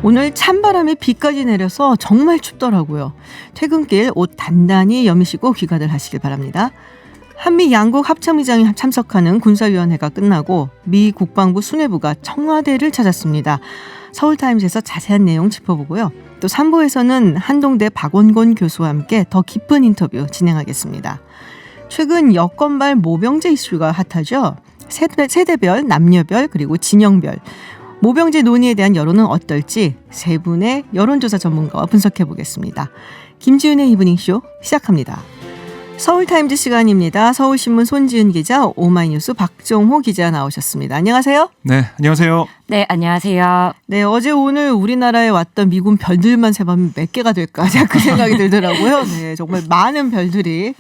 오늘 찬바람에 비까지 내려서 정말 춥더라고요. 퇴근길 옷 단단히 여미시고 귀가들 하시길 바랍니다. 한미 양국 합참의장이 참석하는 군사위원회가 끝나고 미 국방부 수뇌부가 청와대를 찾았습니다. 서울타임즈에서 자세한 내용 짚어보고요. 또 3부에서는 한동대 박원곤 교수와 함께 더 깊은 인터뷰 진행하겠습니다. 최근 여권발 모병제 이슈가 핫하죠. 세대별, 남녀별, 그리고 진영별. 모병제 논의에 대한 여론은 어떨지 세 분의 여론조사 전문가와 분석해 보겠습니다. 김지윤의 이브닝쇼 시작합니다. 서울타임즈 시간입니다. 서울신문 손지은 기자, 오마이뉴스 박종호 기자 나오셨습니다. 안녕하세요. 네, 안녕하세요. 네, 안녕하세요. 네, 어제 오늘 우리나라에 왔던 미군 별들만 세보면 몇 개가 될까 그 생각이 들더라고요. 네, 정말 많은 별들이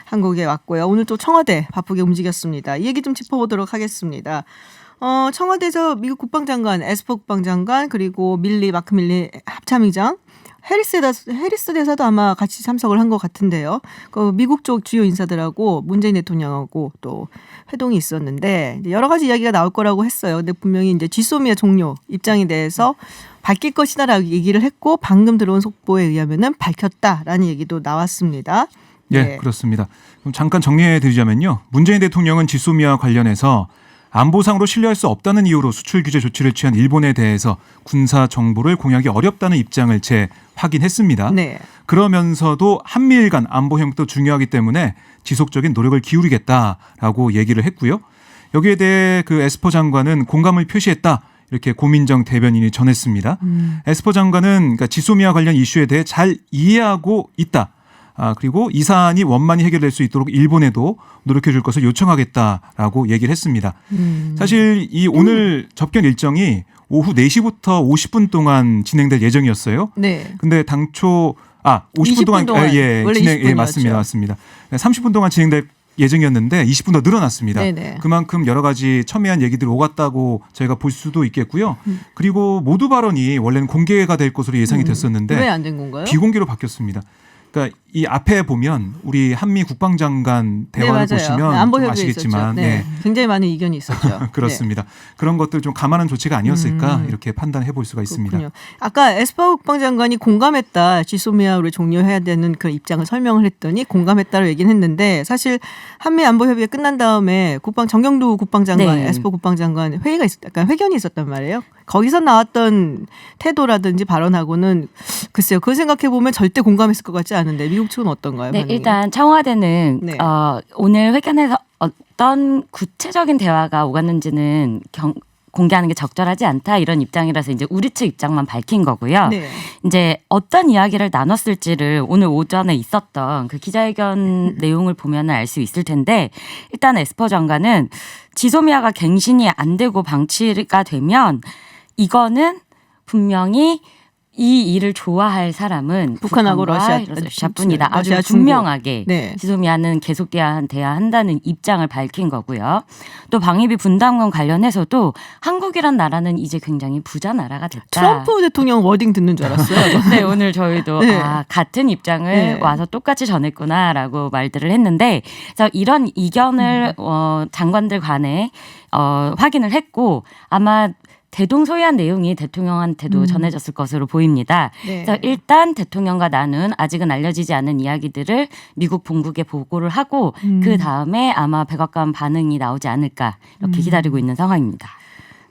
한국에 왔고요. 오늘 또 청와대 바쁘게 움직였습니다. 이 얘기 좀 짚어보도록 하겠습니다. 청와대에서 미국 국방장관, 에스퍼 국방장관, 그리고 마크 밀리 합참의장, 해리스 대사도 아마 같이 참석을 한 것 같은데요. 미국 쪽 주요 인사들하고 문재인 대통령하고 또 회동이 있었는데 여러 가지 이야기가 나올 거라고 했어요. 근데 분명히 이제 지소미아 종료 입장에 대해서 밝힐 것이다라고 얘기를 했고 방금 들어온 속보에 의하면은 밝혔다라는 얘기도 나왔습니다. 네, 그렇습니다. 그럼 잠깐 정리해 드리자면요. 문재인 대통령은 지소미아 관련해서 안보상으로 신뢰할 수 없다는 이유로 수출 규제 조치를 취한 일본에 대해서 군사 정보를 공유하기 어렵다는 입장을 재확인했습니다. 네. 그러면서도 한미일 간 안보 협력도 중요하기 때문에 지속적인 노력을 기울이겠다라고 얘기를 했고요. 여기에 대해 그 에스퍼 장관은 공감을 표시했다. 이렇게 고민정 대변인이 전했습니다. 에스퍼 장관은 그러니까 지소미아 관련 이슈에 대해 잘 이해하고 있다. 그리고 이 사안이 원만히 해결될 수 있도록 일본에도 노력해 줄 것을 요청하겠다라고 얘기를 했습니다. 사실 이 오늘 접견 일정이 오후 4시부터 50분 동안 진행될 예정이었어요. 네. 근데 당초 50분 동안 진행 맞습니다. 30분 동안 진행될 예정이었는데 20분 더 늘어났습니다. 네네. 그만큼 여러 가지 첨예한 얘기들이 오갔다고 저희가 볼 수도 있겠고요. 그리고 모두 발언이 원래는 공개가 될 것으로 예상이 됐었는데 왜 안 된 건가요? 비공개로 바뀌었습니다. 그러니까 이 앞에 보면 우리 한미 국방장관 대화를 보시면 좀 아시겠지만 굉장히 많은 이견이 있었죠. 그렇습니다. 네. 그런 것들 좀 감안한 조치가 아니었을까 이렇게 판단해 볼 수가 있습니다. 그렇군요. 아까 에스퍼 국방장관이 공감했다. 지소미아를 종료해야 되는 그 입장을 설명을 했더니 공감했다고 얘기는 했는데 사실 한미 안보 협의가 끝난 다음에 정경두 국방장관, 에스퍼 국방장관 회견이 있었단 말이에요. 거기서 나왔던 태도라든지 발언하고는 글쎄요. 그걸 생각해 보면 절대 공감했을 것 같지 않은데 미국 측은 어떤가요? 네, 일단 청와대는 오늘 회견에서 어떤 구체적인 대화가 오갔는지는 공개하는 게 적절하지 않다 이런 입장이라서 이제 우리 측 입장만 밝힌 거고요. 네. 이제 어떤 이야기를 나눴을지를 오늘 오전에 있었던 그 기자회견 내용을 보면 알 수 있을 텐데 일단 에스퍼 장관은 지소미아가 갱신이 안 되고 방치가 되면 이거는 분명히 이 일을 좋아할 사람은 북한하고 러시아뿐이다. 아주 분명하게 지소미아는 계속돼야 한다는 입장을 밝힌 거고요. 또 방위비 분담금 관련해서도 한국이란 나라는 이제 굉장히 부자 나라가 됐다. 트럼프 대통령 워딩 듣는 줄 알았어요. 네, 오늘 저희도 같은 입장을 와서 똑같이 전했구나라고 말들을 했는데 그래서 이런 이견을 장관들 간에 확인을 했고 아마 대동소이한 내용이 대통령한테도 전해졌을 것으로 보입니다. 네. 그래서 일단 대통령과 나눈 아직은 알려지지 않은 이야기들을 미국 본국에 보고를 하고 그 다음에 아마 백악관 반응이 나오지 않을까 이렇게 기다리고 있는 상황입니다.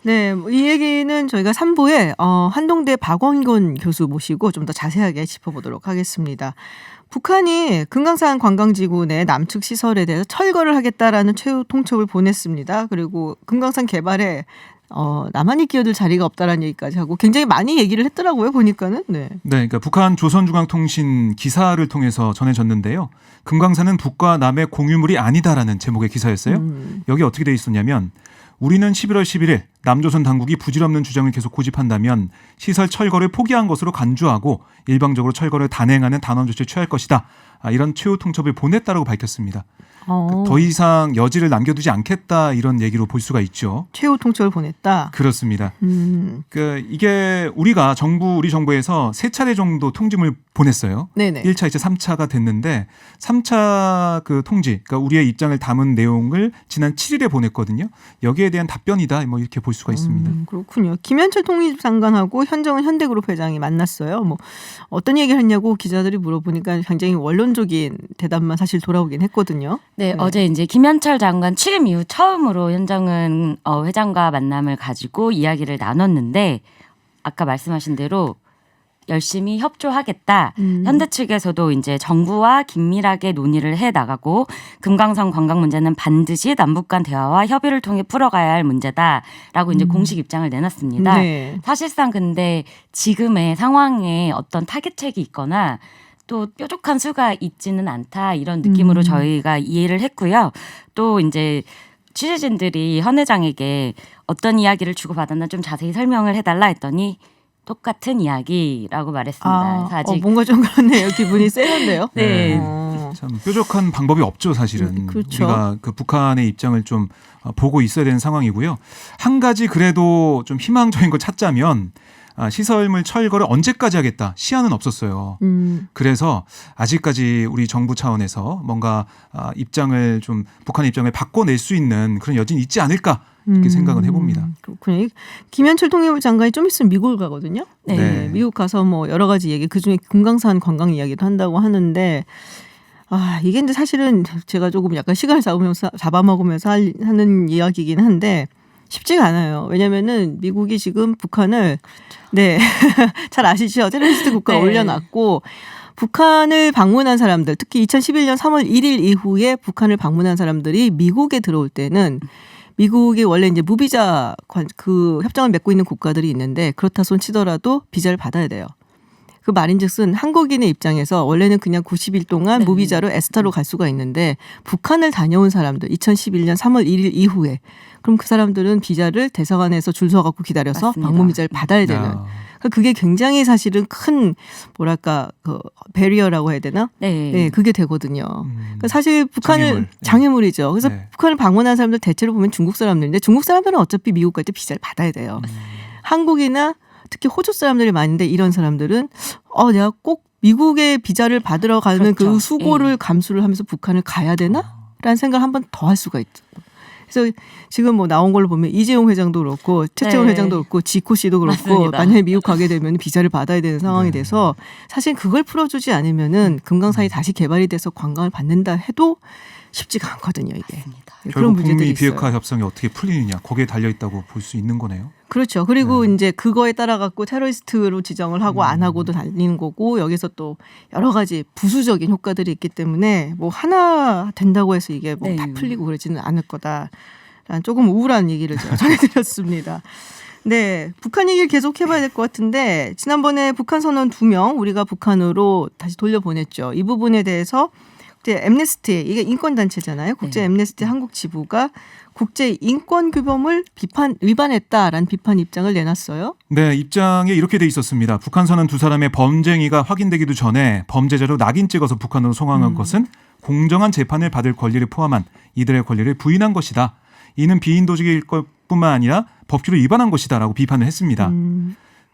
네, 이 얘기는 저희가 3부에 한동대 박원곤 교수 모시고 좀 더 자세하게 짚어보도록 하겠습니다. 북한이 금강산 관광지구 내 남측 시설에 대해서 철거를 하겠다라는 최후 통첩을 보냈습니다. 그리고 금강산 개발에 남한이 끼어들 자리가 없다라는 얘기까지 하고 굉장히 많이 얘기를 했더라고요. 보니까는. 네, 그러니까 북한 조선중앙통신 기사를 통해서 전해졌는데요. 금강산은 북과 남의 공유물이 아니다라는 제목의 기사였어요. 여기 어떻게 돼 있었냐면 우리는 11월 11일 남조선 당국이 부질없는 주장을 계속 고집한다면 시설 철거를 포기한 것으로 간주하고 일방적으로 철거를 단행하는 단원 조치를 취할 것이다. 이런 최후 통첩을 보냈다라고 밝혔습니다. 더 이상 여지를 남겨두지 않겠다 이런 얘기로 볼 수가 있죠. 최후 통첩을 보냈다. 그렇습니다. 이게 우리 정부에서 3차례 정도 통지문을 보냈어요. 네네. 1차, 2차, 3차가 됐는데 3차 그 통지, 그러니까 우리의 입장을 담은 내용을 지난 7일에 보냈거든요. 여기에 대한 답변이다, 뭐 이렇게 볼 볼 수가 있습니다. 그렇군요. 김현철 통일장관하고 현정은 현대그룹 회장이 만났어요. 뭐 어떤 얘기를 했냐고 기자들이 물어보니까 굉장히 원론적인 대답만 사실 돌아오긴 했거든요. 네, 어제 이제 김현철 장관 취임 이후 처음으로 현정은 회장과 만남을 가지고 이야기를 나눴는데 아까 말씀하신 대로 열심히 협조하겠다. 현대 측에서도 이제 정부와 긴밀하게 논의를 해 나가고 금강산 관광 문제는 반드시 남북 간 대화와 협의를 통해 풀어가야 할 문제다라고 이제 공식 입장을 내놨습니다. 네. 사실상 근데 지금의 상황에 어떤 타겟책이 있거나 또 뾰족한 수가 있지는 않다 이런 느낌으로 저희가 이해를 했고요. 또 이제 취재진들이 헌 회장에게 어떤 이야기를 주고받았나 좀 자세히 설명을 해달라 했더니 똑같은 이야기라고 말했습니다. 아직 뭔가 좀 그렇네요. 기분이 세는데요. 네. 참 뾰족한 방법이 없죠, 사실은. 그렇죠. 우리가 그 북한의 입장을 좀 보고 있어야 되는 상황이고요. 한 가지 그래도 좀 희망적인 걸 찾자면 시설물 철거를 언제까지 하겠다. 시한은 없었어요. 그래서 아직까지 우리 정부 차원에서 뭔가 입장을 좀 북한의 입장을 바꿔낼 수 있는 그런 여진이 있지 않을까 이렇게 생각은 해봅니다. 그렇군요. 김현철 통일부 장관이 좀 있으면 미국을 가거든요. 네. 네. 미국 가서 뭐 여러 가지 얘기 그중에 금강산 관광 이야기도 한다고 하는데 이게 근데 사실은 제가 조금 약간 시간을 잡아먹으면서 하는 이야기이긴 한데 쉽지가 않아요. 왜냐면은 미국이 지금 북한을 네. 잘 아시죠? 테러리스트 국가 네. 올려놨고 북한을 방문한 사람들 특히 2011년 3월 1일 이후에 북한을 방문한 사람들이 미국에 들어올 때는 미국이 원래 이제 무비자 그 협정을 맺고 있는 국가들이 있는데 그렇다 손 치더라도 비자를 받아야 돼요. 그 말인즉슨 한국인의 입장에서 원래는 그냥 90일 동안 무비자로 에스타로 갈 수가 있는데 북한을 다녀온 사람들 2011년 3월 1일 이후에 그럼 그 사람들은 비자를 대사관에서 줄 서갖고 기다려서 맞습니다. 방문 비자를 받아야 되는. 그게 굉장히 사실은 큰 뭐랄까 그 배리어라고 해야 되나? 네, 그게 되거든요. 그러니까 사실 북한을 장애물이죠. 그래서 북한을 방문한 사람들 대체로 보면 중국 사람들인데 중국 사람들은 어차피 미국 갈 때 비자를 받아야 돼요. 한국이나 특히 호주 사람들이 많은데 이런 사람들은 내가 꼭 미국의 비자를 받으러 가는 그렇죠. 그 수고를 감수를 하면서 북한을 가야 되나? 라는 생각을 한 번 더 할 수가 있죠. 그래서 지금 뭐 나온 걸로 보면 이재용 회장도 그렇고 최재원 회장도 그렇고 지코 씨도 그렇고 맞습니다. 만약에 미국 가게 되면 비자를 받아야 되는 상황이 돼서 사실 그걸 풀어주지 않으면은 금강산이 다시 개발이 돼서 관광을 받는다 해도 쉽지가 않거든요. 이게. 맞습니다. 그런 결국 문제들이 북미 있어요. 비핵화 협상이 어떻게 풀리느냐 거기에 달려 있다고 볼 수 있는 거네요. 그렇죠. 그리고 이제 그거에 따라 갖고 테러리스트로 지정을 하고 안 하고도 달리는 거고 여기서 또 여러 가지 부수적인 효과들이 있기 때문에 뭐 하나 된다고 해서 이게 뭐 다 풀리고 그러지는 않을 거다라는 조금 우울한 얘기를 제가 전해드렸습니다. 네, 북한 얘기를 계속 해봐야 될 것 같은데 지난번에 북한 선원 2명 우리가 북한으로 다시 돌려보냈죠. 이 부분에 대해서 국제 엠네스티 이게 인권 단체잖아요. 국제 엠네스티 한국 지부가 국제 인권 규범을 위반했다라는 비판 입장을 내놨어요. 네, 입장에 이렇게 돼 있었습니다. 북한 선원 2사람의 범죄 행위가 확인되기도 전에 범죄자로 낙인 찍어서 북한으로 송환한 것은 공정한 재판을 받을 권리를 포함한 이들의 권리를 부인한 것이다. 이는 비인도적일 것뿐만 아니라 법규를 위반한 것이다라고 비판을 했습니다.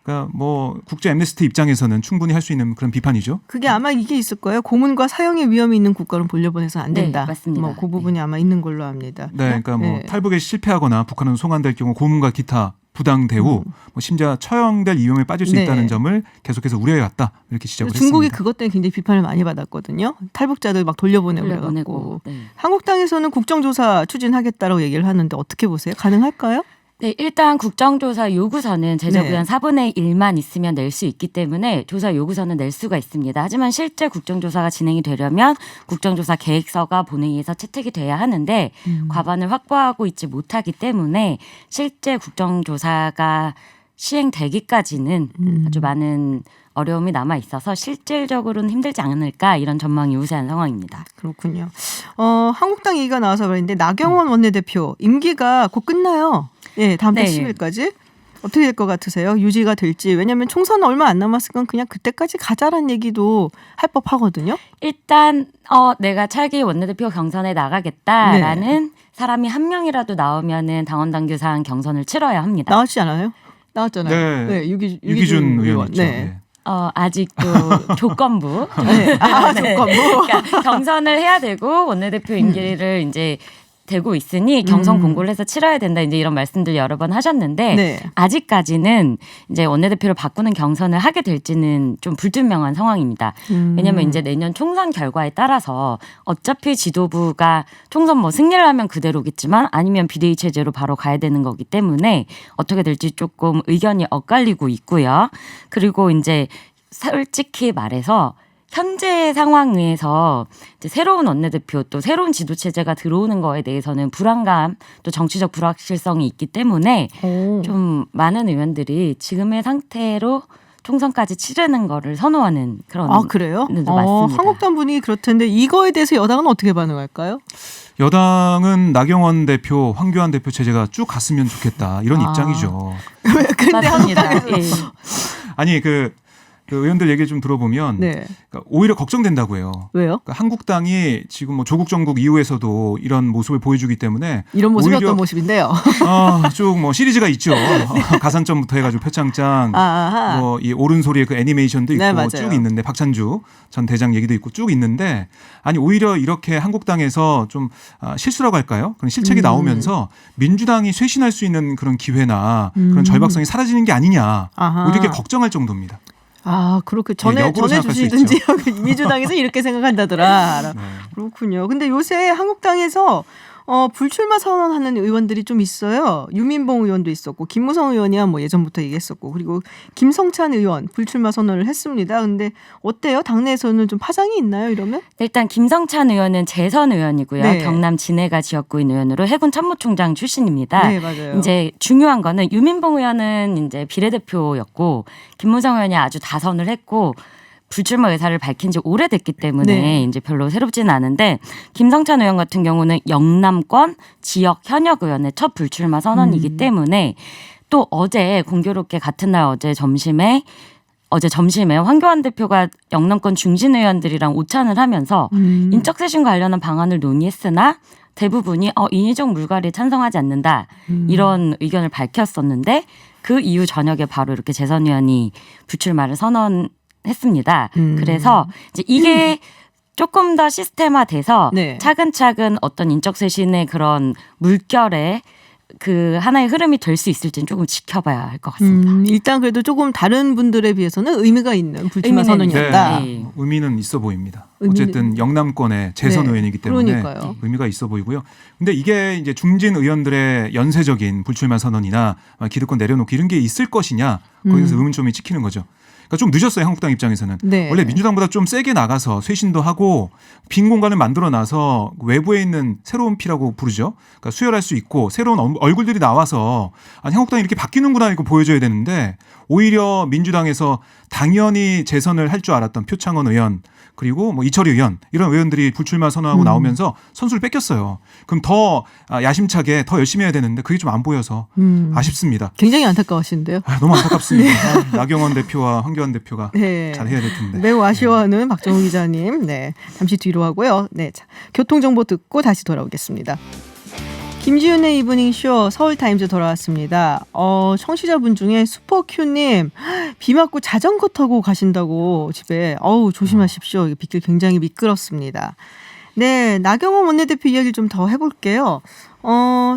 그러니까 뭐 국제 엠네스티 입장에서는 충분히 할 수 있는 그런 비판이죠. 그게 아마 이게 있을 거예요. 고문과 사형의 위험이 있는 국가로 돌려보내서 안 된다. 네, 맞습니다. 뭐 그 부분이 아마 있는 걸로 압니다. 네, 그러니까 뭐 탈북에 실패하거나 북한으로 송환될 경우 고문과 기타 부당 대우, 뭐 심지어 처형될 위험에 빠질 수 있다는 점을 계속해서 우려해왔다 이렇게 지적을 중국이 했습니다. 그것 때문에 굉장히 비판을 많이 받았거든요. 탈북자들 막 돌려보내고 그래갖고. 한국당에서는 국정조사 추진하겠다라고 얘기를 하는데 어떻게 보세요? 가능할까요? 네, 일단 국정조사 요구서는 제적의원 4분의 1만 있으면 낼 수 있기 때문에 조사 요구서는 낼 수가 있습니다. 하지만 실제 국정조사가 진행이 되려면 국정조사 계획서가 본회의에서 채택이 돼야 하는데 과반을 확보하고 있지 못하기 때문에 실제 국정조사가 시행되기까지는 아주 많은 어려움이 남아 있어서 실질적으로는 힘들지 않을까 이런 전망이 우세한 상황입니다. 그렇군요. 한국당 얘기가 나와서 그랬는데 나경원 원내대표 임기가 곧 끝나요. 예, 다음 달 10일까지. 어떻게 될 것 같으세요? 유지가 될지. 왜냐하면 총선 얼마 안 남았으니까 그냥 그때까지 가자라는 얘기도 할 법하거든요. 일단 내가 차기 원내대표 경선에 나가겠다라는 사람이 한 명이라도 나오면은 당원 당규상 경선을 치러야 합니다. 나왔지 않아요? 나왔잖아요. 네, 유기준 의원 있죠. 네. 아직도 조건부. 조건부. 그러니까 경선을 해야 되고 원내대표 임기를 이제 되고 있으니 경선 공고를 해서 치러야 된다. 이제 이런 말씀들 여러 번 하셨는데 네. 아직까지는 이제 원내대표를 바꾸는 경선을 하게 될지는 좀 불투명한 상황입니다. 왜냐하면 이제 내년 총선 결과에 따라서 어차피 지도부가 총선 뭐 승리를 하면 그대로겠지만 아니면 비대위 체제로 바로 가야 되는 거기 때문에 어떻게 될지 조금 의견이 엇갈리고 있고요. 그리고 이제 솔직히 말해서 현재 상황에서 이제 새로운 원내대표 또 새로운 지도 체제가 들어오는 거에 대해서는 불안감 또 정치적 불확실성이 있기 때문에 좀 많은 의원들이 지금의 상태로 총선까지 치르는 거를 선호하는 그런. 아 그래요? 맞습니다. 한국당 분위기 그렇던데 이거에 대해서 여당은 어떻게 반응할까요? 여당은 나경원 대표, 황교안 대표 체제가 쭉 갔으면 좋겠다 이런 입장이죠. 근데 맞습니다. 한국당에서 아니 그 의원들 얘기 좀 들어보면 네. 그러니까 오히려 걱정된다고 해요. 왜요? 그러니까 한국당이 지금 뭐 조국 정국 이후에서도 이런 모습을 보여주기 때문에 이런 모습이 오히려 어떤 모습인데요? 쭉 뭐 시리즈가 있죠. 가산점부터 해가지고 표창장, 뭐 이 옳은소리의 그 애니메이션도 있고 네, 쭉 있는데 박찬주 전 대장 얘기도 있고 쭉 있는데 아니 오히려 이렇게 한국당에서 좀 실수라고 할까요? 그런 실책이 나오면서 민주당이 쇄신할 수 있는 그런 기회나 그런 절박성이 사라지는 게 아니냐 이렇게 걱정할 정도입니다. 아, 그렇게 역으로 생각할 수 전해주시든지 민주당에서 이렇게 생각한다더라. 네. 그렇군요. 근데 요새 한국당에서 불출마 선언하는 의원들이 좀 있어요. 유민봉 의원도 있었고 김무성 의원이야 뭐 예전부터 얘기했었고 그리고 김성찬 의원 불출마 선언을 했습니다. 근데 어때요? 당내에서는 좀 파장이 있나요? 이러면? 일단 김성찬 의원은 재선 의원이고요. 네. 경남 진해가 지역구인 의원으로 해군 참모총장 출신입니다. 네, 맞아요. 이제 중요한 거는 유민봉 의원은 이제 비례대표였고 김무성 의원이 아주 다선을 했고 불출마 의사를 밝힌 지 오래됐기 때문에 네. 이제 별로 새롭지는 않은데 김성찬 의원 같은 경우는 영남권 지역 현역 의원의 첫 불출마 선언이기 때문에 또 어제 공교롭게 같은 날 어제 점심에 황교안 대표가 영남권 중진 의원들이랑 오찬을 하면서 인적쇄신 관련한 방안을 논의했으나 대부분이 인위적 물갈이에 찬성하지 않는다 이런 의견을 밝혔었는데 그 이후 저녁에 바로 이렇게 재선 의원이 불출마를 선언했습니다. 그래서 이제 이게 조금 더 시스템화돼서 네. 차근차근 어떤 인적쇄신의 그런 물결에 그 하나의 흐름이 될 수 있을지는 조금 지켜봐야 할 것 같습니다. 일단 그래도 조금 다른 분들에 비해서는 의미가 있는 불출마 선언이었다. 네. 의미는 있어 보입니다. 어쨌든 영남권의 재선 네. 의원이기 때문에 그러니까요. 의미가 있어 보이고요. 근데 이게 이제 중진 의원들의 연쇄적인 불출마 선언이나 기득권 내려놓기 이런 게 있을 것이냐 거기서 의문점이 찍히는 거죠. 그러니까 좀 늦었어요. 한국당 입장에서는. 네. 원래 민주당보다 좀 세게 나가서 쇄신도 하고 빈 공간을 만들어놔서 외부에 있는 새로운 피라고 부르죠. 그러니까 수혈할 수 있고 새로운 얼굴들이 나와서 아니 한국당이 이렇게 바뀌는구나 이거 보여줘야 되는데 오히려 민주당에서 당연히 재선을 할 줄 알았던 표창원 의원 그리고 뭐 이철희 의원 이런 의원들이 불출마 선언하고 나오면서 선수를 뺏겼어요. 그럼 더 야심차게 더 열심히 해야 되는데 그게 좀 안 보여서 아쉽습니다. 굉장히 안타까우시는데요. 너무 안타깝습니다. 나경원 대표와 황교안 대표가 네. 잘해야 될 텐데. 매우 아쉬워하는 박정우 기자님. 네, 잠시 뒤로 하고요. 네, 자, 교통정보 듣고 다시 돌아오겠습니다. 김지윤의 이브닝쇼 서울타임즈 돌아왔습니다. 청취자분 중에 슈퍼큐님 비 맞고 자전거 타고 가신다고 집에 조심하십시오. 빗길 굉장히 미끄럽습니다. 네, 나경원 원내대표 이야기 좀 더 해볼게요.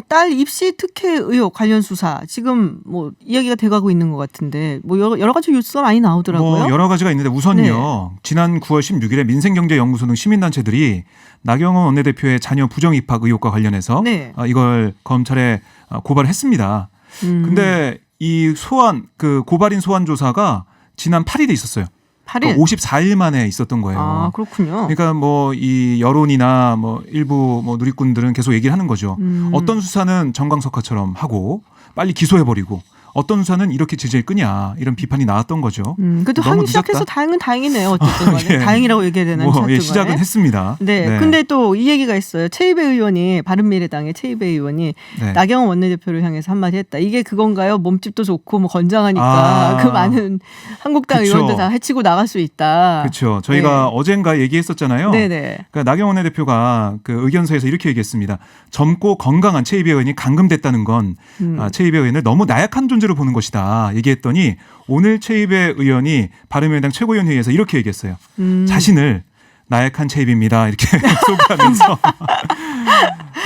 딸 입시 특혜 의혹 관련 수사 지금 뭐 이야기가 돼가고 있는 것 같은데 뭐 여러 가지 뉴스가 많이 나오더라고요. 뭐 여러 가지가 있는데 우선요. 지난 9월 16일에 민생경제연구소 등 시민단체들이 나경원 원내대표의 자녀 부정 입학 의혹과 관련해서 이걸 검찰에 고발을 했습니다. 근데 이 고발인 소환 조사가 지난 8일에 있었어요. 8일? 54일 만에 있었던 거예요. 아, 그렇군요. 그러니까 뭐 이 여론이나 뭐 일부 뭐 누리꾼들은 계속 얘기를 하는 거죠. 어떤 수사는 정광석화처럼 하고 빨리 기소해버리고 어떤 수사는 이렇게 질질 끄냐 이런 비판이 나왔던 거죠. 그래도 너무 하기 시작해서 다행이네요. 어쨌든 간에. 예. 다행이라고 얘기해야 되나? 시작은 했습니다. 네. 근데 또 이 얘기가 있어요. 최이배 의원이 바른미래당의 최이배 의원이 나경원 원내대표를 향해서 한마디 했다. 이게 그건가요? 몸집도 좋고 뭐 건장하니까 그 많은 한국당 의원들 다 해치고 나갈 수 있다. 그렇죠. 저희가 어젠가 얘기했었잖아요. 네네. 그러니까 나경원 원내대표가 그 의견서에서 이렇게 얘기했습니다. 젊고 건강한 최이배 의원이 감금됐다는 건 최이배 의원을 너무 나약한 존재로 보는 것이다. 얘기했더니 오늘 최이배 의원이 바른미래당 최고위원회의에서 이렇게 얘기했어요. 자신을 나약한 최입입니다. 이렇게 소개하면서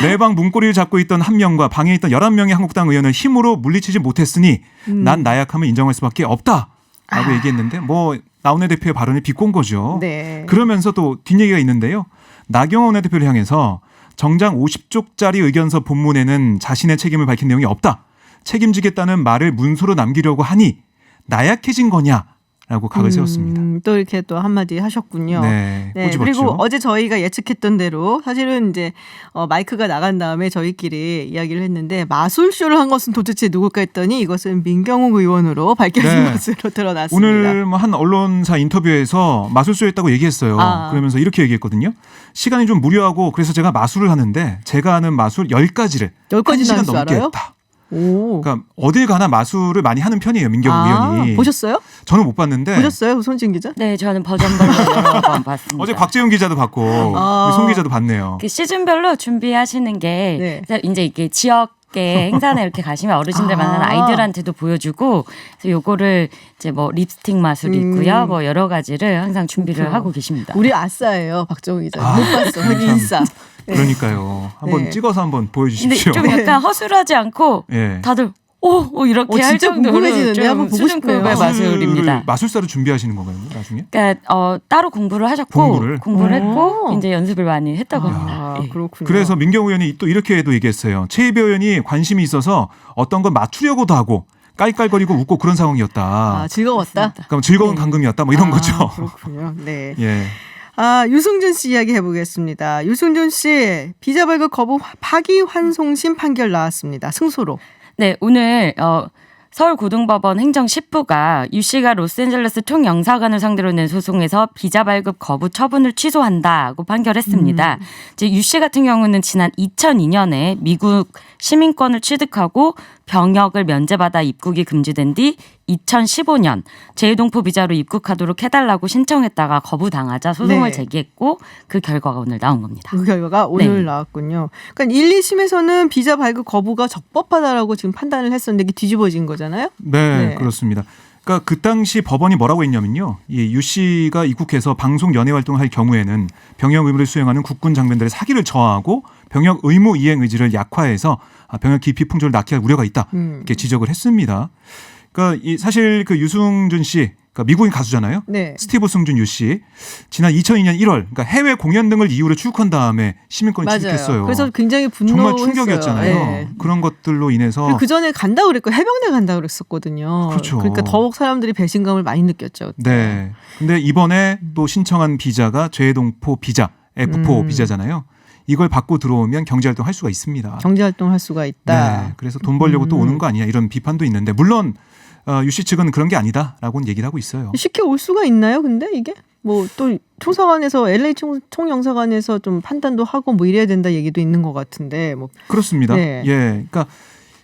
내 방 문고리를 잡고 있던 한 명과 방에 있던 11명의 한국당 의원을 힘으로 물리치지 못했으니 난 나약함을 인정할 수밖에 없다라고 얘기했는데 뭐 나훈아 대표의 발언을 비꼰 거죠. 네. 그러면서 또 뒷얘기가 있는데요. 나경원 원내대표를 향해서 정장 50쪽짜리 의견서 본문에는 자신의 책임을 밝힌 내용이 없다. 책임지겠다는 말을 문서로 남기려고 하니 나약해진 거냐라고 각을 세웠습니다. 또 이렇게 또 한마디 하셨군요. 네, 꼬집었죠. 그리고 어제 저희가 예측했던 대로 사실은 이제 마이크가 나간 다음에 저희끼리 이야기를 했는데 마술쇼를 한 것은 도대체 누굴까 했더니 이것은 민경욱 의원으로 밝혀진 것으로 드러났습니다. 오늘 한 언론사 인터뷰에서 마술쇼였다고 얘기했어요. 그러면서 이렇게 얘기했거든요. 시간이 좀 무료하고 그래서 제가 마술을 하는데 제가 하는 마술 10가지를 10가지나 1시간 넘게 알아요? 했다. 오. 그러니까 어딜 가나 마술을 많이 하는 편이에요. 민경욱 의원이. 보셨어요? 저는 못 봤는데. 보셨어요? 손진 기자? 네, 저는 버전별로 여러 번 봤습니다. 어제 곽재훈 기자도 봤고 우리 송 기자도 봤네요. 그 시즌별로 준비하시는 게 이제 이게 지역계 행사나 이렇게 가시면 어르신들 만나는 아이들한테도 보여주고 그래서 요거를 이제 뭐 립스틱 마술이 있고요. 뭐 여러 가지를 항상 준비를 하고 계십니다. 우리 아싸예요. 박정우 기자. 못 봤어. 하기 인싸. 그러니까요. 한번 찍어서 한번 보여주십시오. 근데 좀 약간 허술하지 않고 다들 오 이렇게 할 정도로 궁금해지는데 한번 보고 싶네요. 마술입니다. 마술사로 준비하시는 건가요, 나중에? 그러니까 따로 공부를 하셨고 공부를 했고 이제 연습을 많이 했다고 합니다. 그렇군요. 그래서 민경욱 의원이 또 이렇게도 얘기했어요. 최이배 의원이 관심이 있어서 어떤 건 맞추려고도 하고 깔깔거리고 웃고 그런 상황이었다. 즐거웠다. 그러니까 즐거운 감금이었다. 뭐 이런 거죠. 그렇군요. 네. 예. 유승준 씨 이야기 해보겠습니다. 유승준 씨 비자 발급 거부 파기환송심 판결 나왔습니다. 승소로. 네, 오늘 서울고등법원 행정 10부가 유 씨가 로스앤젤레스 총영사관을 상대로 낸 소송에서 비자 발급 거부 처분을 취소한다고 판결했습니다. 이제 유 씨 같은 경우는 지난 2002년에 미국 시민권을 취득하고 병역을 면제받아 입국이 금지된 뒤 2015년 재외동포 비자로 입국하도록 해달라고 신청했다가 거부당하자 소송을 제기했고 그 결과가 오늘 나온 겁니다. 그 결과가 오늘 나왔군요. 그러니까 1, 2심에서는 비자 발급 거부가 적법하다라고 지금 판단을 했었는데 이게 뒤집어진 거잖아요. 네, 그렇습니다. 그러니까 그 당시 법원이 뭐라고 했냐면요. 이 유 씨가 입국해서 방송 연예 활동을 할 경우에는 병역 의무를 수행하는 국군 장병들의 사기를 저하하고 병역 의무 이행 의지를 약화해서 병역 기피 풍조를 낳게 할 우려가 있다. 이렇게 지적을 했습니다. 그러니까 사실 그 유승준 씨, 그러니까 미국인 가수잖아요. 스티브 승준 유 씨. 지난 2002년 1월, 그러니까 해외 공연 등을 이유로 출국한 다음에 시민권을 취득했어요. 그래서 굉장히 분노했어요. 정말 충격이었잖아요. 그런 것들로 인해서 그 전에 간다고 그랬고 해병대 간다고 그랬었거든요. 그렇죠. 그러니까 더욱 사람들이 배신감을 많이 느꼈죠. 네. 근데 이번에 또 신청한 비자가 재외동포 비자, F4 비자잖아요. 이걸 받고 들어오면 경제활동 할 수가 있습니다. 경제활동 할 수가 있다. 네. 그래서 돈 벌려고 또 오는 거 아니냐 이런 비판도 있는데 물론 유 씨 측은 그런 게 아니다라고는 얘기를 하고 있어요. 쉽게 올 수가 있나요? 근데 이게 뭐 또 총사관에서 LA 총영사관에서 좀 판단도 하고 뭐 이래야 된다 얘기도 있는 것 같은데 뭐 그렇습니다. 예, 그러니까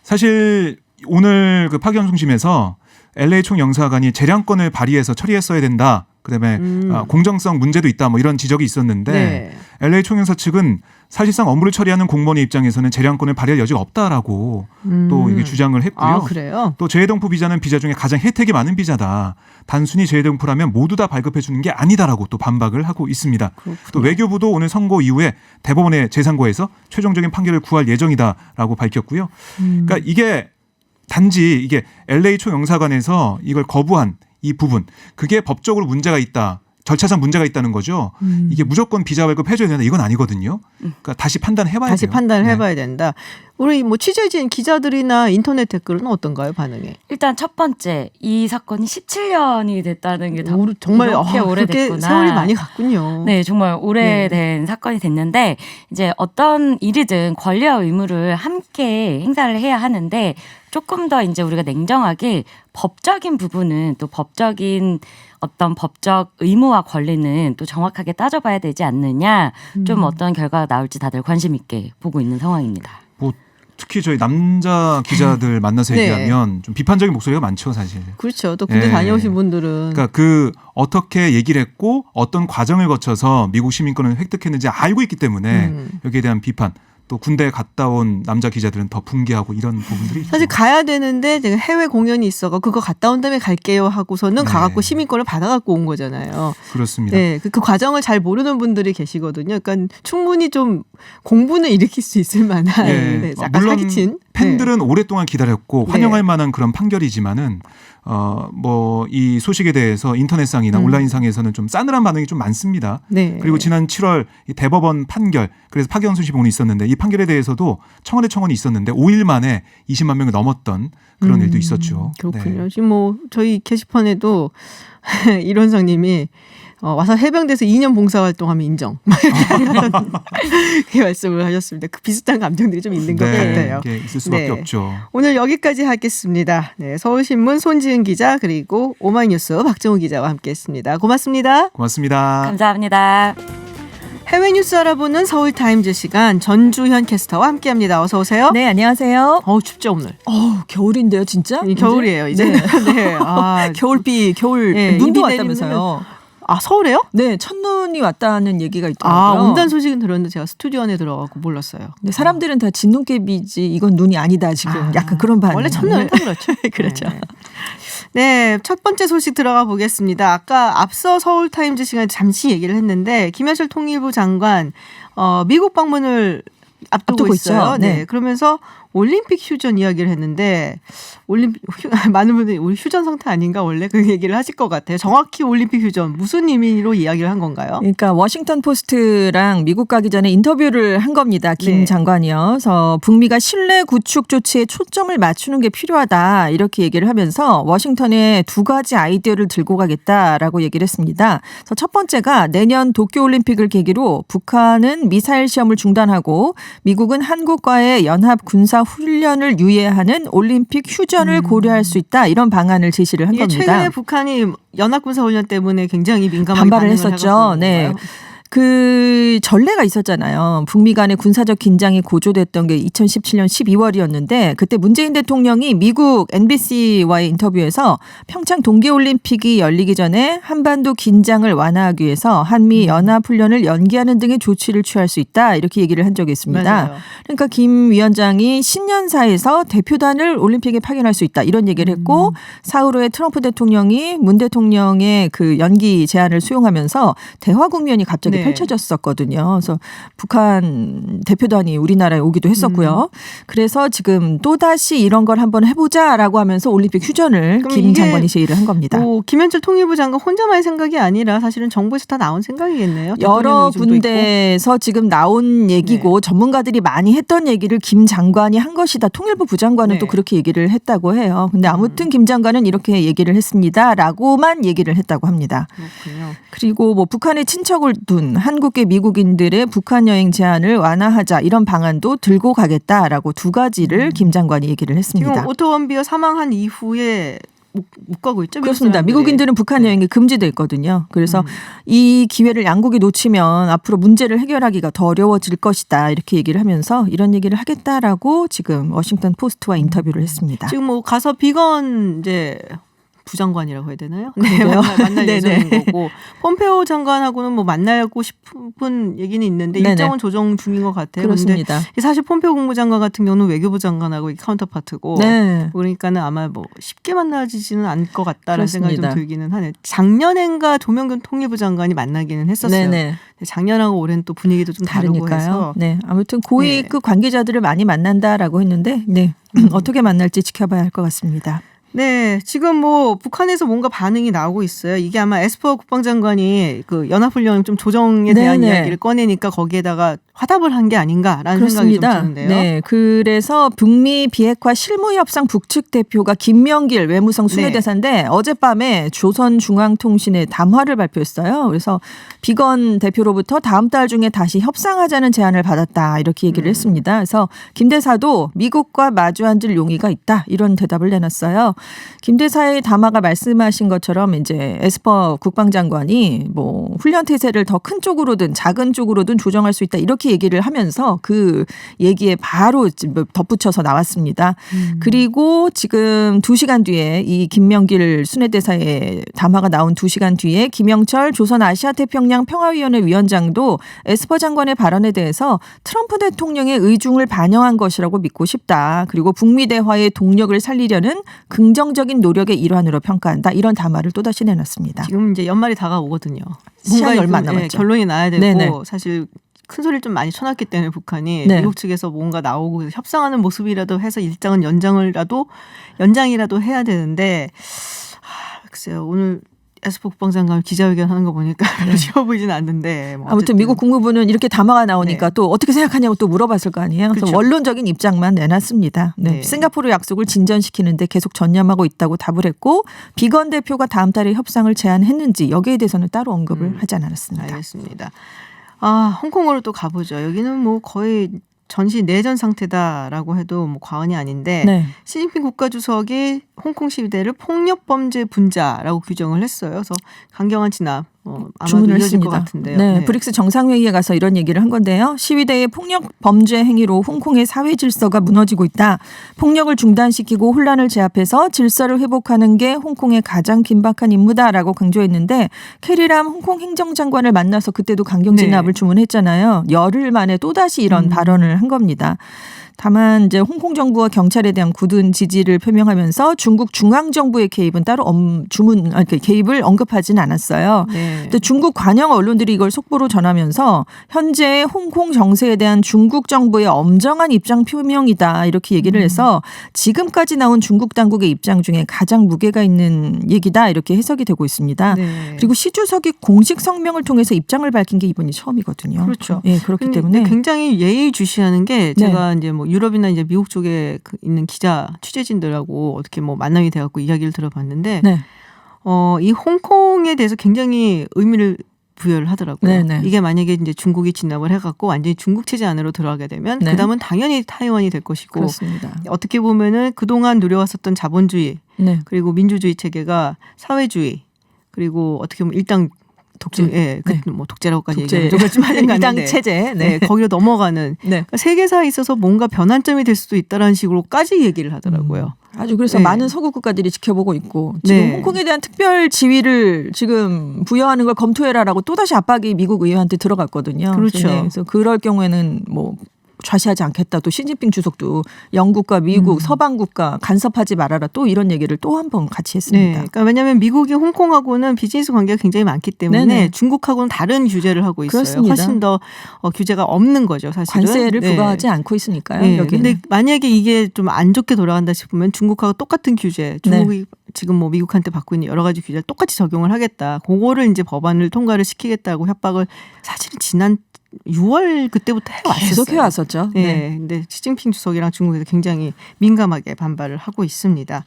사실 오늘 그 파기환송심에서 LA 총영사관이 재량권을 발휘해서 처리했어야 된다. 그다음에 공정성 문제도 있다. 뭐 이런 지적이 있었는데 LA 총영사 측은 사실상 업무를 처리하는 공무원의 입장에서는 재량권을 발휘할 여지가 없다라고 또 이게 주장을 했고요. 그래요? 또 재외동포 비자는 비자 중에 가장 혜택이 많은 비자다. 단순히 재외동포라면 모두 다 발급해 주는 게 아니다라고 또 반박을 하고 있습니다. 그렇군요. 또 외교부도 오늘 선고 이후에 대법원의 재상고에서 최종적인 판결을 구할 예정이다라고 밝혔고요. 그러니까 이게 단지 이게 LA 총영사관에서 이걸 거부한 이 부분 그게 법적으로 문제가 있다. 절차상 문제가 있다는 거죠. 이게 무조건 비자 발급해줘야 된다. 이건 아니거든요. 그러니까 다시 판단해봐야 돼요. 다시 판단을 해봐야 된다. 우리 뭐 취재진 기자들이나 인터넷 댓글은 어떤가요, 반응이? 일단 첫 번째 이 사건이 17년이 됐다는 게 정말 이렇게 오래됐구나. 세월이 많이 갔군요. 네, 정말 오래된 사건이 됐는데 이제 어떤 일이든 권리와 의무를 함께 행사를 해야 하는데 조금 더 이제 우리가 냉정하게 법적인 부분은 또 법적인 어떤 법적 의무와 권리는 또 정확하게 따져봐야 되지 않느냐. 좀 어떤 결과가 나올지 다들 관심 있게 보고 있는 상황입니다. 뭐 특히 저희 남자 기자들 만나서 얘기하면 좀 비판적인 목소리가 많죠, 사실. 그렇죠. 또 군대 다녀오신 분들은. 그러니까 그 어떻게 얘기를 했고 어떤 과정을 거쳐서 미국 시민권을 획득했는지 알고 있기 때문에 여기에 대한 비판. 또 군대에 갔다 온 남자 기자들은 더 붕괴하고 이런 부분들이 사실 가야 되는데 제가 해외 공연이 있어가 그거 갔다 온 다음에 갈게요 하고서는 네. 가갖고 시민권을 받아갖고 온 거잖아요. 그렇습니다. 네, 그 과정을 잘 모르는 분들이 계시거든요. 그러니까 충분히 좀 공분을 일으킬 수 있을 만한 네, 약간 물론 사기친 팬들은 오랫동안 기다렸고 네. 환영할 만한 그런 판결이지만은 뭐 이 소식에 대해서 인터넷상이나 온라인상에서는 좀 싸늘한 반응이 좀 많습니다. 네. 그리고 지난 7월 이 대법원 판결, 그래서 파기환송 시본이 있었는데 이 판결에 대해서도 청와대 청원이 있었는데 5일 만에 20만 명을 넘었던 그런 일도 있었죠. 그렇군요. 네. 지금 뭐 저희 게시판에도 이론상님이 와서 해병대에서 2년 봉사활동하면 인정. 그렇게 말씀을 하셨습니다. 그 비슷한 감정들이 좀 있는 것 같아요. 네, 있을 수밖에 네. 없죠. 오늘 여기까지 하겠습니다. 네, 서울신문 손지은 기자 그리고 오마이뉴스 박정우 기자와 함께했습니다. 고맙습니다. 고맙습니다. 감사합니다. 해외 뉴스 알아보는 서울타임즈 시간 전주현 캐스터와 함께합니다. 어서 오세요. 네, 안녕하세요. 춥죠 오늘. 겨울인데요, 진짜? 겨울이에요. 이제. 네. 네. 아, 겨울비, 겨울 네, 눈도 이미 왔다면서요. 아 서울에요? 네, 첫눈이 왔다는 얘기가 아 있더라고요. 온다는 소식은 들었는데 제가 스튜디오 안에 들어가고 몰랐어요. 네, 사람들은 다 진눈깨비지 이건 눈이 아니다 지금 약간 그런 반응. 원래 첫눈은 다 그렇죠. 그렇죠. 네. 네, 첫 번째 소식 들어가 보겠습니다. 아까 앞서 서울타임즈 시간에 잠시 얘기를 했는데 김현철 통일부 장관 미국 방문을 앞두고 있어요. 있죠. 네. 네. 그러면서 올림픽 휴전 이야기를 했는데 많은 분들이 우리 휴전 상태 아닌가 원래 그 얘기를 하실 것 같아요. 정확히 올림픽 휴전 무슨 의미로 이야기를 한 건가요? 그러니까 워싱턴 포스트랑 미국 가기 전에 인터뷰를 한 겁니다. 김 네. 장관이요. 그래서 북미가 신뢰 구축 조치에 초점을 맞추는 게 필요하다 이렇게 얘기를 하면서 워싱턴에 두 가지 아이디어를 들고 가겠다라고 얘기를 했습니다. 그래서 첫 번째가 내년 도쿄올림픽을 계기로 북한은 미사일 시험을 중단하고 미국은 한국과의 연합 군사 훈련을 유예하는 올림픽 휴전을 고려할 수 있다 이런 방안을 제시를 한 이게 겁니다. 최근에 북한이 연합군사훈련 때문에 굉장히 민감하게 반발을 반응을 했었죠. 해갖고 네. 건가요? 그 전례가 있었잖아요. 북미 간의 군사적 긴장이 고조됐던 게 2017년 12월이었는데 그때 문재인 대통령이 미국 NBC와의 인터뷰에서 평창 동계올림픽이 열리기 전에 한반도 긴장을 완화하기 위해서 한미 연합훈련을 연기하는 등의 조치를 취할 수 있다 이렇게 얘기를 한 적이 있습니다. 맞아요. 그러니까 김 위원장이 신년사에서 대표단을 올림픽에 파견할 수 있다 이런 얘기를 했고 사흘 후에 트럼프 대통령이 문 대통령의 그 연기 제안을 수용하면서 대화 국면이 갑자기 네. 펼쳐졌었거든요. 그래서 북한 대표단이 우리나라에 오기도 했었고요. 그래서 지금 또다시 이런 걸 한번 해보자라고 하면서 올림픽 휴전을 그럼 김 이게 장관이 제의를 한 겁니다. 뭐 김현철 통일부 장관 혼자만의 생각이 아니라 사실은 정부에서 다 나온 생각이겠네요. 여러 대통령 의중도 군데에서 지금 나온 얘기고 전문가들이 많이 했던 얘기를 김 장관이 한 것이다. 통일부 부장관은 네. 또 그렇게 얘기를 했다고 해요. 근데 아무튼 김 장관은 이렇게 얘기를 했습니다라고만 얘기를 했다고 합니다. 그렇군요. 그리고 뭐 북한의 친척을 둔 한국계 미국인들의 북한 여행 제한을 완화하자 이런 방안도 들고 가겠다라고 두 가지를 김 장관이 얘기를 했습니다. 지금 오토 원비어 사망한 이후에 못 가고 있죠. 그렇습니다. 사람들이. 미국인들은 북한 여행이 금지돼 있거든요. 그래서 이 기회를 양국이 놓치면 앞으로 문제를 해결하기가 더 어려워질 것이다. 이렇게 얘기를 하면서 이런 얘기를 하겠다라고 지금 워싱턴 포스트와 인터뷰를 했습니다. 지금 뭐 가서 비건 이제 부장관이라고 해야 되나요? 그러게요. 만날 네네. 예정인 거고 폼페오 장관하고는 뭐 만나고 싶은 얘기는 있는데 네네. 일정은 조정 중인 것 같아요. 그렇습니다. 근데 사실 폼페오 국무장관 같은 경우는 외교부 장관하고 카운터파트고 네. 그러니까는 아마 뭐 쉽게 만나지지는 않을 것 같다라는 생각이 좀 그렇습니다. 들기는 하네요. 작년엔가 조명균 통일부 장관이 만나기는 했었어요. 네네. 작년하고 올해는 또 분위기도 좀 다르고 해서 다르니까요. 네. 아무튼 고위 네. 그 관계자들을 많이 만난다라고 했는데 네. 어떻게 만날지 지켜봐야 할 것 같습니다. 네, 지금 뭐 북한에서 뭔가 반응이 나오고 있어요. 이게 아마 에스퍼 국방장관이 그 연합훈련 좀 조정에 대한 네네. 이야기를 꺼내니까 거기에다가 화답을 한 게 아닌가라는 생각이 좀 그렇습니다. 드는데요. 네, 그래서 북미 비핵화 실무협상 북측 대표가 김명길 외무성 순회대사인데 어젯밤에 조선중앙통신에 담화를 발표했어요. 그래서 비건 대표로부터 다음 달 중에 다시 협상하자는 제안을 받았다 이렇게 얘기를 했습니다. 그래서 김 대사도 미국과 마주 앉을 용의가 있다 이런 대답을 내놨어요. 김 대사의 담화가 말씀하신 것처럼 이제 에스퍼 국방장관이 뭐 훈련 태세를 더 큰 쪽으로든 작은 쪽으로든 조정할 수 있다 이렇게 얘기를 하면서 그 얘기에 바로 덧붙여서 나왔습니다. 그리고 지금 2시간 뒤에 이 김명길 순회대사의 담화가 나온 2시간 뒤에 김영철 조선아시아태평양 평화위원회 위원장도 에스퍼 장관의 발언에 대해서 트럼프 대통령의 의중을 반영한 것이라고 믿고 싶다. 그리고 북미 대화의 동력을 살리려는 긍정적인 노력의 일환으로 평가한다. 이런 담화를 또다시 내놨습니다. 지금 이제 연말이 다가오거든요. 시간이 얼마 안 남았죠. 결론이 나야 되고 네네. 사실 큰 소리를 좀 많이 쳐놨기 때문에 북한이 네. 미국 측에서 뭔가 나오고 협상하는 모습이라도 해서 일정은 연장이라도 해야 되는데 글쎄요. 오늘 에스퍼 국방장관 기자회견 하는 거 보니까 쉬워 보이진 않는데 뭐 아무튼 미국 국무부는 이렇게 담화가 나오니까 네. 또 어떻게 생각하냐고 또 물어봤을 거 아니에요. 그래서 그렇죠. 원론적인 입장만 내놨습니다. 네. 네. 싱가포르 약속을 진전시키는데 계속 전념하고 있다고 답을 했고 비건 대표가 다음 달에 협상을 제안했는지 여기에 대해서는 따로 언급을 하지 않았습니다. 알겠습니다. 홍콩으로 또 가보죠. 여기는 뭐 거의 전시 내전 상태다라고 해도 뭐 과언이 아닌데 네. 시진핑 국가주석이 홍콩 시위대를 폭력범죄 분자라고 규정을 했어요. 그래서 강경한 진압 아마도 주문을 이어질 했습니다. 것 같은데요. 네, 브릭스 정상회의에 가서 이런 얘기를 한 건데요. 시위대의 폭력 범죄 행위로 홍콩의 사회 질서가 무너지고 있다. 폭력을 중단시키고 혼란을 제압해서 질서를 회복하는 게 홍콩의 가장 긴박한 임무다라고 강조했는데 캐리람 홍콩 행정장관을 만나서 그때도 강경 진압을 네. 주문했잖아요. 열흘 만에 또다시 이런 발언을 한 겁니다. 다만 이제 홍콩 정부와 경찰에 대한 굳은 지지를 표명하면서 중국 중앙 정부의 개입은 따로 개입을 언급하지는 않았어요. 네. 근데 중국 관영 언론들이 이걸 속보로 전하면서 현재 홍콩 정세에 대한 중국 정부의 엄정한 입장 표명이다 이렇게 얘기를 해서 지금까지 나온 중국 당국의 입장 중에 가장 무게가 있는 얘기다 이렇게 해석이 되고 있습니다. 네. 그리고 시 주석이 공식 성명을 통해서 입장을 밝힌 게 이번이 처음이거든요. 그렇죠. 예, 그렇기 근데 때문에 굉장히 예의주시하는 게 제가 이제 뭐 유럽이나 이제 미국 쪽에 있는 기자 취재진들하고 어떻게 뭐 만남이 돼갖고 이야기를 들어봤는데 네. 이 홍콩에 대해서 굉장히 의미를 부여를 하더라고요. 네네. 이게 만약에 이제 중국이 진압을 해갖고 완전히 중국 체제 안으로 들어가게 되면 네. 그다음은 당연히 타이완이 될 것이고 그렇습니다. 어떻게 보면은 그동안 누려왔었던 자본주의 네. 그리고 민주주의 체계가 사회주의 그리고 어떻게 보면 일당 독재, 예, 네. 뭐 독재라고까지 독재. 얘기하면 좀 하는 거 일당 아닌데, 체제. 네, 거기로 넘어가는 네. 그러니까 세계사에 있어서 뭔가 변환점이 될 수도 있다라는 식으로까지 얘기를 하더라고요. 아주 그래서 네. 많은 서구 국가들이 지켜보고 있고 지금 네. 홍콩에 대한 특별 지위를 지금 부여하는 걸 검토해라라고 또다시 압박이 미국 의회한테 들어갔거든요. 그렇죠. 그래서 그럴 경우에는 뭐 좌시하지 않겠다. 또 시진핑 주석도 영국과 미국, 서방 국가 간섭하지 말아라. 또 이런 얘기를 또 한 번 같이 네, 했습니다. 그러니까 왜냐하면 미국이 홍콩하고는 비즈니스 관계가 굉장히 많기 때문에 네네. 중국하고는 다른 규제를 하고 있어요. 그렇습니다. 훨씬 더 규제가 없는 거죠, 사실은. 관세를 네. 부과하지 않고 있으니까요. 네. 여기는. 근데 만약에 이게 좀 안 좋게 돌아간다 싶으면 중국하고 똑같은 규제, 중국이 지금 뭐 미국한테 받고 있는 여러 가지 규제를 똑같이 적용을 하겠다. 그거를 이제 법안을 통과를 시키겠다고 협박을 사실은 지난 6월 그때부터 해왔었어요. 계속 해왔었죠. 네. 근데 시진핑 주석이랑 중국에서 굉장히 민감하게 반발을 하고 있습니다.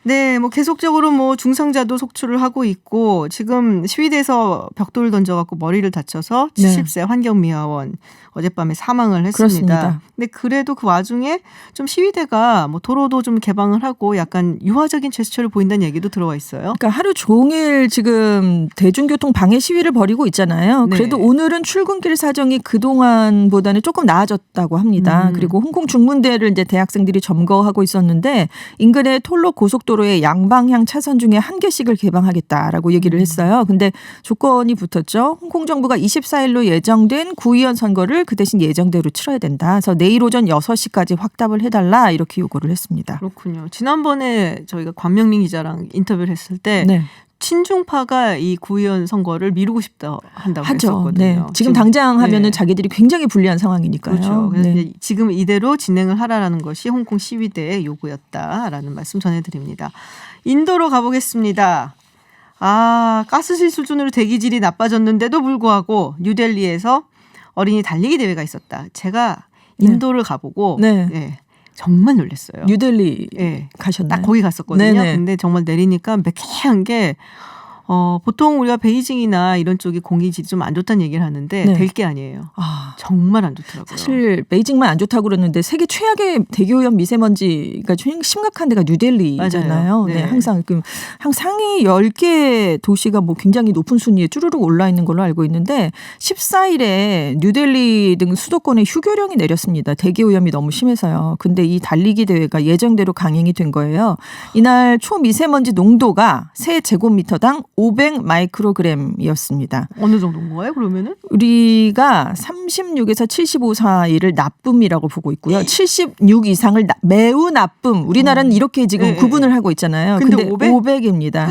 네, 뭐 계속적으로 뭐 중상자도 속출을 하고 있고 지금 시위대에서 벽돌을 던져갖고 머리를 다쳐서 70세 환경미화원 어젯밤에 사망을 했습니다. 그렇습니다. 근데 그래도 그 와중에 좀 시위대가 뭐 도로도 좀 개방을 하고 약간 유화적인 제스처를 보인다는 얘기도 들어와 있어요. 그러니까 하루 종일 지금 대중교통 방해 시위를 벌이고 있잖아요. 네. 그래도 오늘은 출근길 사정이 그동안보다는 조금 나아졌다고 합니다. 그리고 홍콩 중문대를 이제 대학생들이 점거하고 있었는데 인근의 톨록 고속도로의 양방향 차선 중에 한 개씩을 개방하겠다라고 얘기를 했어요. 근데 조건이 붙었죠. 홍콩 정부가 24일로 예정된 구의원 선거를 그 대신 예정대로 치러야 된다. 그래서 내일 오전 6시까지 확답을 해달라 이렇게 요구를 했습니다. 그렇군요. 지난번에 저희가 관명민 기자랑 인터뷰를 했을 때 네. 친중파가 이 구의원 선거를 미루고 싶다 한다고 하죠. 했었거든요. 네. 지금 당장 하면은 네. 자기들이 굉장히 불리한 상황이니까요. 그렇죠. 그래서 네. 이제 지금 이대로 진행을 하라라는 것이 홍콩 시위대의 요구였다라는 말씀 전해드립니다. 인도로 가보겠습니다. 가스실 수준으로 대기질이 나빠졌는데도 불구하고 뉴델리에서 어린이 달리기 대회가 있었다. 제가 인도를 가보고 네. 정말 놀랐어요. 뉴델리 예. 가셨나요? 딱 거기 갔었거든요. 네네. 근데 정말 내리니까 매캐한 게 보통 우리가 베이징이나 이런 쪽이 공기 질이 좀 안 좋다는 얘기를 하는데 네. 될 게 아니에요. 정말 안 좋더라고요. 사실 베이징만 안 좋다고 그러는데 세계 최악의 대기오염 미세먼지가 심각한 데가 뉴델리잖아요. 네. 네, 항상 상위 10개 도시가 뭐 굉장히 높은 순위에 쭈루룩 올라 있는 걸로 알고 있는데 14일에 뉴델리 등 수도권에 휴교령이 내렸습니다. 대기오염이 너무 심해서요. 근데 이 달리기 대회가 예정대로 강행이 된 거예요. 이날 초미세먼지 농도가 세 제곱미터당 500 마이크로그램이었습니다. 어느 정도인 거예요, 그러면은? 우리가 36에서 75 사이를 나쁨이라고 보고 있고요. 76 이상을 매우 나쁨. 우리나라는 이렇게 지금 구분을 하고 있잖아요. 근데 500입니다.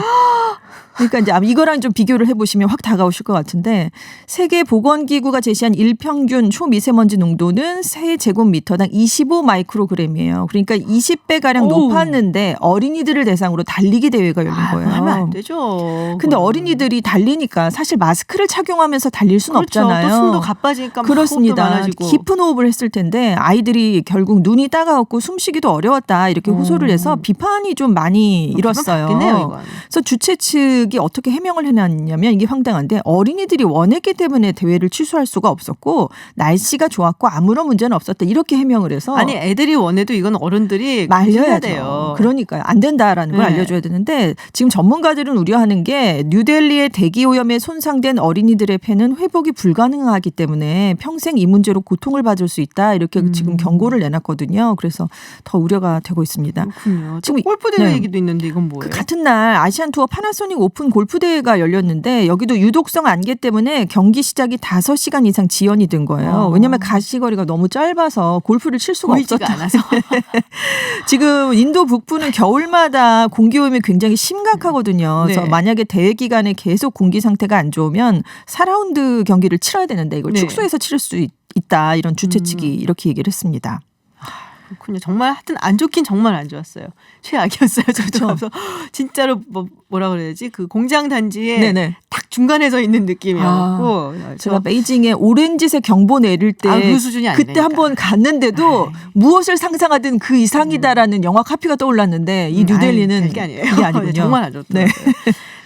그러니까 이제 이거랑 좀 비교를 해보시면 확 다가오실 것 같은데 세계보건기구가 제시한 일평균 초미세먼지 농도는 세 제곱미터당 25 마이크로그램이에요. 그러니까 20배 가량 높았는데 어린이들을 대상으로 달리기 대회가 열린 거예요. 하면 안 되죠. 근데 어린이들이 달리니까 사실 마스크를 착용하면서 달릴 수는 그렇죠. 없잖아요. 또 숨도 가빠지니까 그렇습니다. 많아지고. 깊은 호흡을 했을 텐데 아이들이 결국 눈이 따가웠고 숨쉬기도 어려웠다 이렇게 호소를 해서 비판이 좀 많이 일었어요. 그래서 주최 측이 어떻게 해명을 해놨냐면 이게 황당한데 어린이들이 원했기 때문에 대회를 취소할 수가 없었고 날씨가 좋았고 아무런 문제는 없었다 이렇게 해명을 해서 아니 애들이 원해도 이건 어른들이 말려야 돼요. 그러니까요. 안 된다라는 걸 알려줘야 되는데 지금 전문가들은 우려하는 게 뉴델리의 대기오염에 손상된 어린이들의 폐는 회복이 불가능하기 때문에 평생 이 문제로 고통을 받을 수 있다 이렇게 지금 경고를 내놨거든요. 그래서 더 우려가 되고 있습니다. 그렇군요. 지금 골프 대회 얘기도 있는데 이건 뭐예요? 같은 날 아시안 투어 파나소닉 오픈 골프 대회가 열렸는데 여기도 유독성 안개 때문에 경기 시작이 5시간 이상 지연이 된 거예요. 왜냐하면 가시거리가 너무 짧아서 골프를 칠 수가 없었다. 않아서. 지금 인도 북부는 겨울마다 공기오염이 굉장히 심각하거든요. 그래서 만약에 대회 기간에 계속 공기 상태가 안 좋으면 4라운드 경기를 치러야 되는데 이걸 축소해서 치를 수 있다. 이런 주최 측이 이렇게 얘기를 했습니다. 그렇군요. 정말 하여튼 안 좋긴 정말 안 좋았어요. 최악이었어요. 그래서 진짜로 뭐라 그래야지 그 공장 단지에 딱 중간에 서 있는 느낌이었고 제가 베이징에 오렌지색 경보 내릴 때 그 수준이 아니니까. 그때 한번 갔는데도 무엇을 상상하든 그 이상이다라는 영화 카피가 떠올랐는데 이 뉴델리는 게 아니에요. 그게 아니군요. 정말 안 좋더라고요.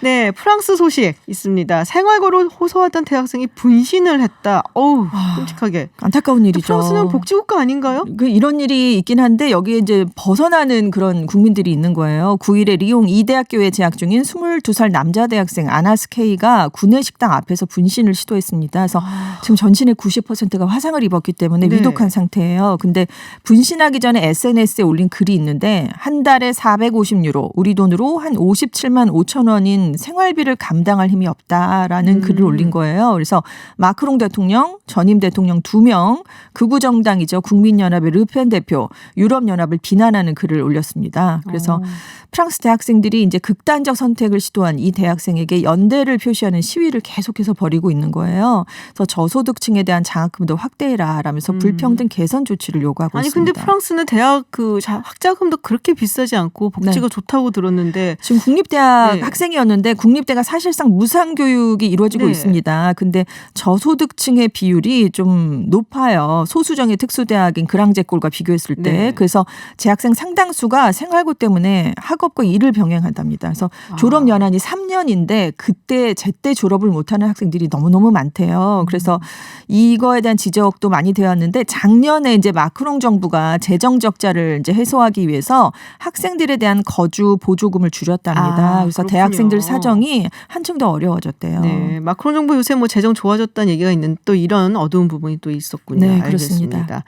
네, 프랑스 소식 있습니다. 생활고를 호소하던 대학생이 분신을 했다. 어우, 끔찍하게. 안타까운 일이죠. 프랑스는 복지국가 아닌가요? 이런 일이 있긴 한데 여기에 이제 벗어나는 그런 국민들이 있는 거예요. 9일에 리옹 이대학교에 재학 중인 22살 남자 대학생 아나스 K가 구내식당 앞에서 분신을 시도했습니다. 그래서 지금 전신의 90%가 화상을 입었기 때문에 위독한 상태예요. 근데 분신하기 전에 SNS에 올린 글이 있는데 한 달에 450유로, 우리 돈으로 한 57만 5천 원인 생활비를 감당할 힘이 없다라는 글을 올린 거예요. 그래서 마크롱 대통령, 전임 대통령 2명, 극우 정당이죠. 국민연합의 르펜 대표, 유럽연합을 비난하는 글을 올렸습니다. 그래서 프랑스 대학생들이 이제 극단적 선택을 시도한 이 대학생에게 연대를 표시하는 시위를 계속해서 벌이고 있는 거예요. 그래서 저소득층에 대한 장학금도 확대해라라면서 불평등 개선 조치를 요구하고 있습니다. 아니 근데 프랑스는 대학 그 학자금도 그렇게 비싸지 않고 복지가 좋다고 들었는데 지금 국립대학 학생이었는데 국립대가 사실상 무상 교육이 이루어지고 있습니다. 근데 저소득층의 비율이 좀 높아요. 소수정예 특수대학인 그랑제골과 비교했을 때. 그래서 재학생 상당수가 생활고 때문에 학업과 일을 병행한답니다. 그래서 졸업 연한이 3년인데 그때 제때 졸업을 못하는 학생들이 너무너무 많대요. 그래서 이거에 대한 지적도 많이 되었는데 작년에 이제 마크롱 정부가 재정 적자를 이제 해소하기 위해서 학생들에 대한 거주 보조금을 줄였답니다. 그래서 그렇군요. 대학생들 사정이 한층 더 어려워졌대요. 네, 마크롱 정부 요새 뭐 재정 좋아졌다는 얘기가 있는 또 이런 어두운 부분이 또 있었군요. 네, 알겠습니다. 그렇습니다.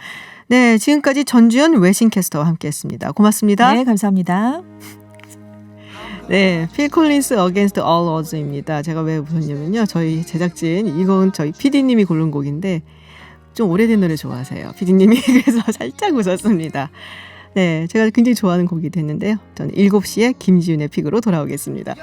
네, 지금까지 전주현 외신캐스터와 함께했습니다. 고맙습니다. 네, 감사합니다. 네, 필 콜린스 Against All Odds입니다. 제가 왜 웃었냐면요, 저희 제작진 이건 저희 PD님이 고른 곡인데 좀 오래된 노래 좋아하세요, PD님이. 그래서 살짝 웃었습니다. 네, 제가 굉장히 좋아하는 곡이 됐는데요. 저는 7시에 김지윤의 픽으로 돌아오겠습니다.